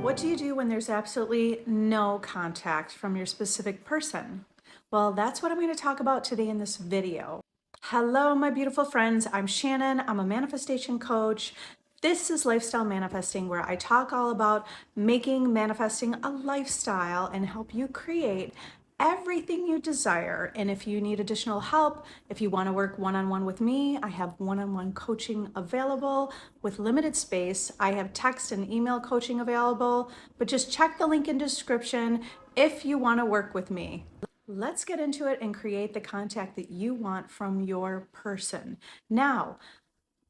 What do you do when there's absolutely no contact from your specific person? Well, that's what I'm going to talk about today in this video. Hello, my beautiful friends. I'm Shannon. I'm a manifestation coach. This is Lifestyle Manifesting, where I talk all about making manifesting a lifestyle and help you create everything you desire. And if you need additional help, if you want to work one-on-one with me, I have one-on-one coaching available with limited space. I have text and email coaching available, but just check the link in description if you want to work with me. Let's get into it and create the contact that you want from your person. Now,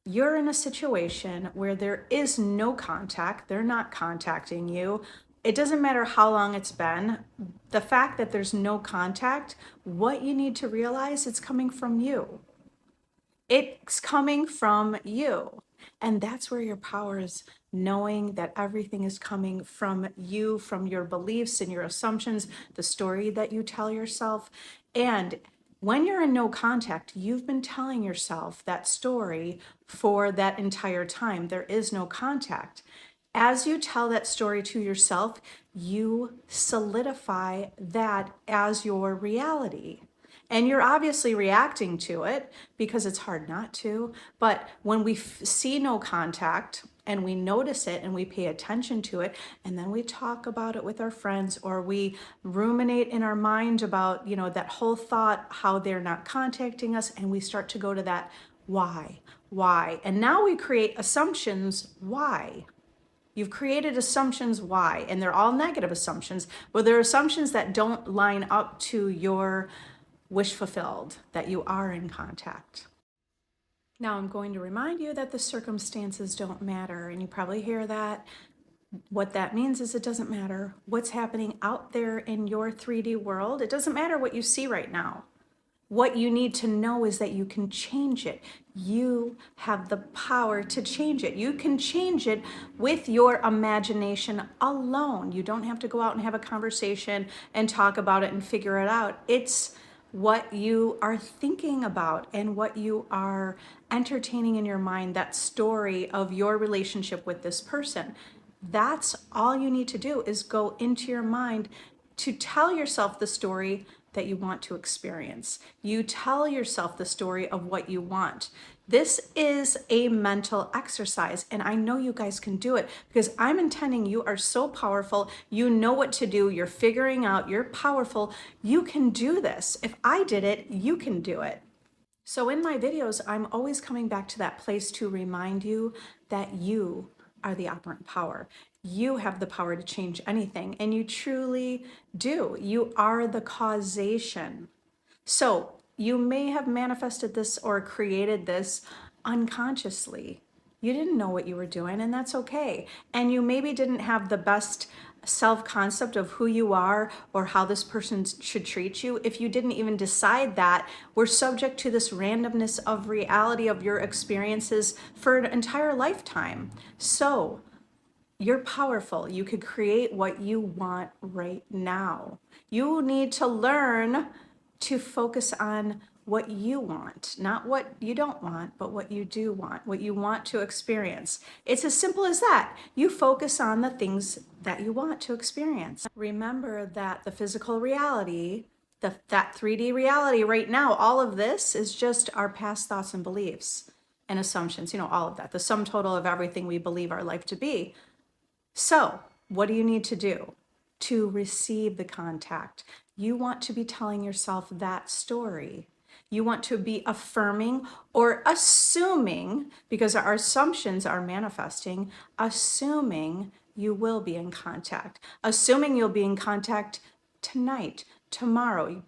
you're in a situation where there is no contact, they're not contacting you. It doesn't matter how long it's been. The fact that there's no contact, what you need to realize, it's coming from you. It's coming from you. And that's where your power is, knowing that everything is coming from you, from your beliefs and your assumptions, the story that you tell yourself. And when you're in no contact, you've been telling yourself that story for that entire time. There is no contact. As you tell that story to yourself, you solidify that as your reality. And you're obviously reacting to it because it's hard not to. But when we see no contact and we notice it and we pay attention to it, and then we talk about it with our friends, or we ruminate in our mind about, that whole thought, how they're not contacting us, and we start to go to that why. And now we create assumptions why. You've created assumptions why, and they're all negative assumptions, but they're assumptions that don't line up to your wish fulfilled, that you are in contact. Now I'm going to remind you that the circumstances don't matter, and you probably hear that. What that means is it doesn't matter what's happening out there in your 3D world. It doesn't matter what you see right now. What you need to know is that you can change it. You have the power to change it. You can change it with your imagination alone. You don't have to go out and have a conversation and talk about it and figure it out. It's what you are thinking about and what you are entertaining in your mind, that story of your relationship with this person. That's all you need to do, is go into your mind to tell yourself the story that you want to experience. You tell yourself the story of what you want. This is a mental exercise, and I know you guys can do it because I'm intending you are so powerful. You know what to do. You're figuring out. You're powerful. You can do this. If I did it, you can do it. So in my videos, I'm always coming back to that place to remind you that you are the operant power. You have the power to change anything, and you truly do. You are the causation. So you may have manifested this or created this unconsciously. You didn't know what you were doing, and that's okay. And you maybe didn't have the best self-concept of who you are or how this person should treat you. If you didn't even decide that, we're subject to this randomness of reality of your experiences for an entire lifetime. So you're powerful. You could create what you want right now. You need to learn to focus on what you want, not what you don't want, but what you do want, what you want to experience. It's as simple as that. You focus on the things that you want to experience. Remember that the physical reality, that 3D reality right now, all of this is just our past thoughts and beliefs and assumptions, all of that, the sum total of everything we believe our life to be. So what do you need to do to receive the contact? You want to be telling yourself that story. You want to be affirming or assuming, because our assumptions are manifesting, assuming you will be in contact, assuming you'll be in contact tonight, tomorrow.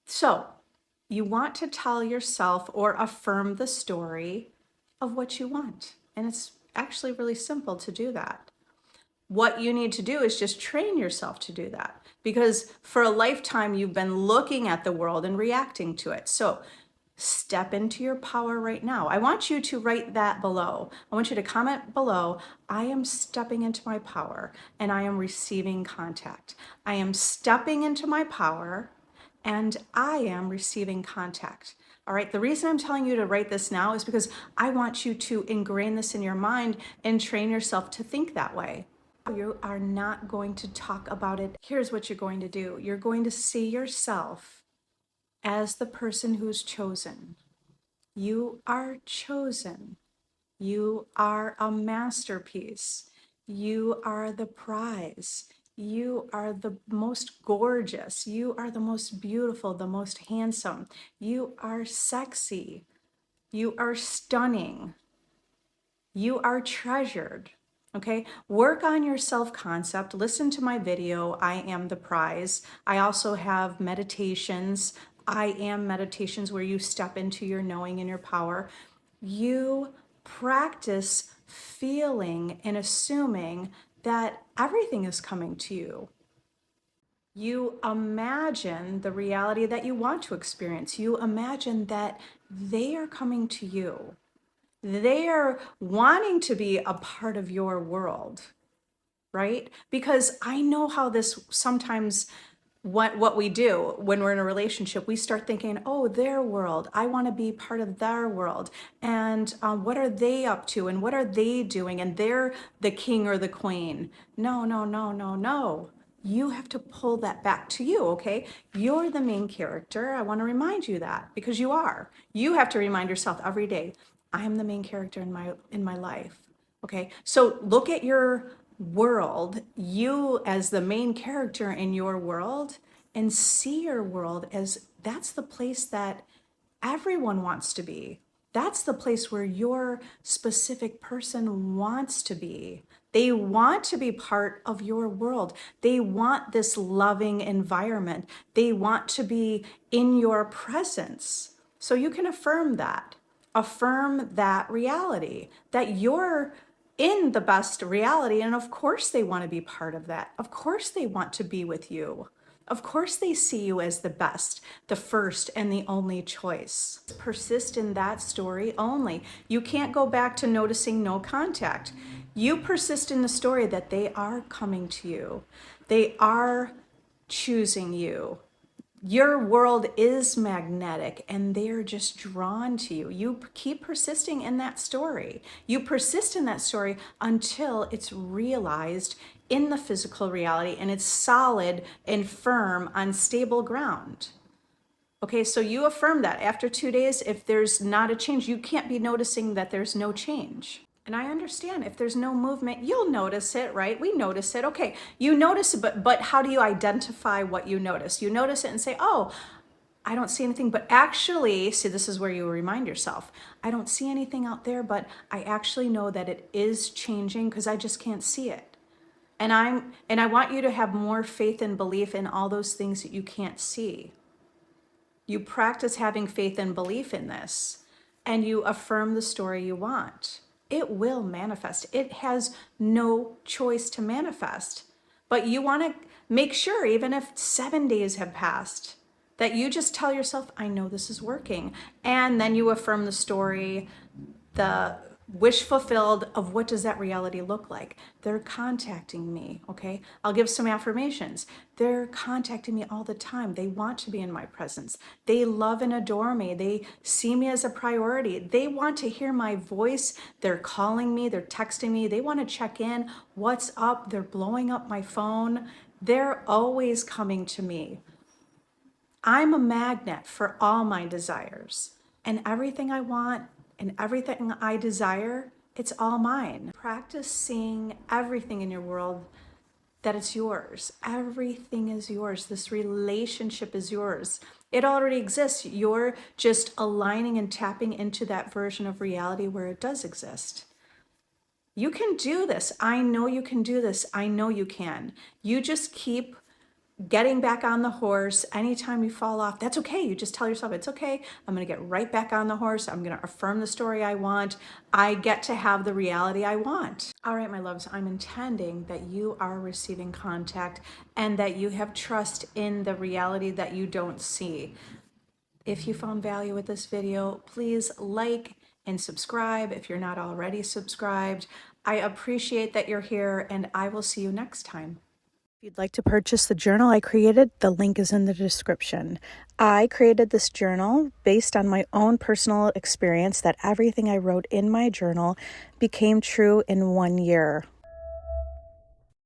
So you want to tell yourself or affirm the story of what you want. And it's actually really simple to do that. What you need to do is just train yourself to do that, because for a lifetime you've been looking at the world and reacting to it. So step into your power right now. I want you to write that below. I want you to comment below, I am stepping into my power and I am receiving contact. I am stepping into my power and I am receiving contact. All right, the reason I'm telling you to write this now is because I want you to ingrain this in your mind and train yourself to think that way. You are not going to talk about it. Here's what you're going to do. You're going to see yourself as the person who's chosen. You are chosen. You are a masterpiece. You are the prize. You are the most gorgeous. You are the most beautiful, the most handsome. You are sexy. You are stunning. You are treasured. Okay, work on your self-concept. Listen to my video, I Am the Prize. I also have meditations, I Am meditations, where you step into your knowing and your power. You practice feeling and assuming that everything is coming to you. You imagine the reality that you want to experience. You imagine that they are coming to you. They are wanting to be a part of your world, right? Because I know how this sometimes, what we do when we're in a relationship, we start thinking, oh, their world, I want to be part of their world. And what are they up to? And what are they doing? And they're the king or the queen. No, no, no, no, no. You have to pull that back to you, okay? You're the main character. I want to remind you that, because you are. You have to remind yourself every day, I am the main character in my life. Okay? So look at your world, you as the main character in your world, and see your world as that's the place that everyone wants to be. That's the place where your specific person wants to be. They want to be part of your world. They want this loving environment. They want to be in your presence. So you can affirm that. Affirm that reality, that you're in the best reality. And of course they want to be part of that. Of course they want to be with you. Of course they see you as the best, the first and the only choice. Persist in that story only. You can't go back to noticing no contact. You persist in the story that they are coming to you. They are choosing you. Your world is magnetic and they're just drawn to you. You keep persisting in that story. You persist in that story until it's realized in the physical reality and it's solid and firm on stable ground. Okay, so you affirm that. After 2 days, if there's not a change, you can't be noticing that there's no change. And I understand if there's no movement, you'll notice it, right? We notice it. Okay, you notice it, but how do you identify what you notice? You notice it and say, oh, I don't see anything, but actually, see, this is where you remind yourself, I don't see anything out there, but I actually know that it is changing because I just can't see it. And I want you to have more faith and belief in all those things that you can't see. You practice having faith and belief in this, and you affirm the story you want. It will manifest. It has no choice to manifest. But you want to make sure, even if 7 days have passed, that you just tell yourself, I know this is working. And then you affirm the story, the wish fulfilled of what does that reality look like. They're contacting me, okay? I'll give some affirmations. They're contacting me all the time. They want to be in my presence. They love and adore me. They see me as a priority. They want to hear my voice. They're calling me. They're texting me. They want to check in. What's up? They're blowing up my phone. They're always coming to me. I'm a magnet for all my desires, and everything I want and everything I desire, it's all mine. Practice seeing everything in your world that it's yours. Everything is yours. This relationship is yours. It already exists. You're just aligning and tapping into that version of reality where it does exist. You can do this. I know you can do this. I know you can. You just keep getting back on the horse. Anytime you fall off, that's okay. You just tell yourself, it's okay. I'm going to get right back on the horse. I'm going to affirm the story I want. I get to have the reality I want. All right, my loves, I'm intending that you are receiving contact and that you have trust in the reality that you don't see. If you found value with this video, please like and subscribe if you're not already subscribed. I appreciate that you're here, and I will see you next time. If you'd like to purchase the journal I created, the link is in the description. I created this journal based on my own personal experience that everything I wrote in my journal became true in 1 year.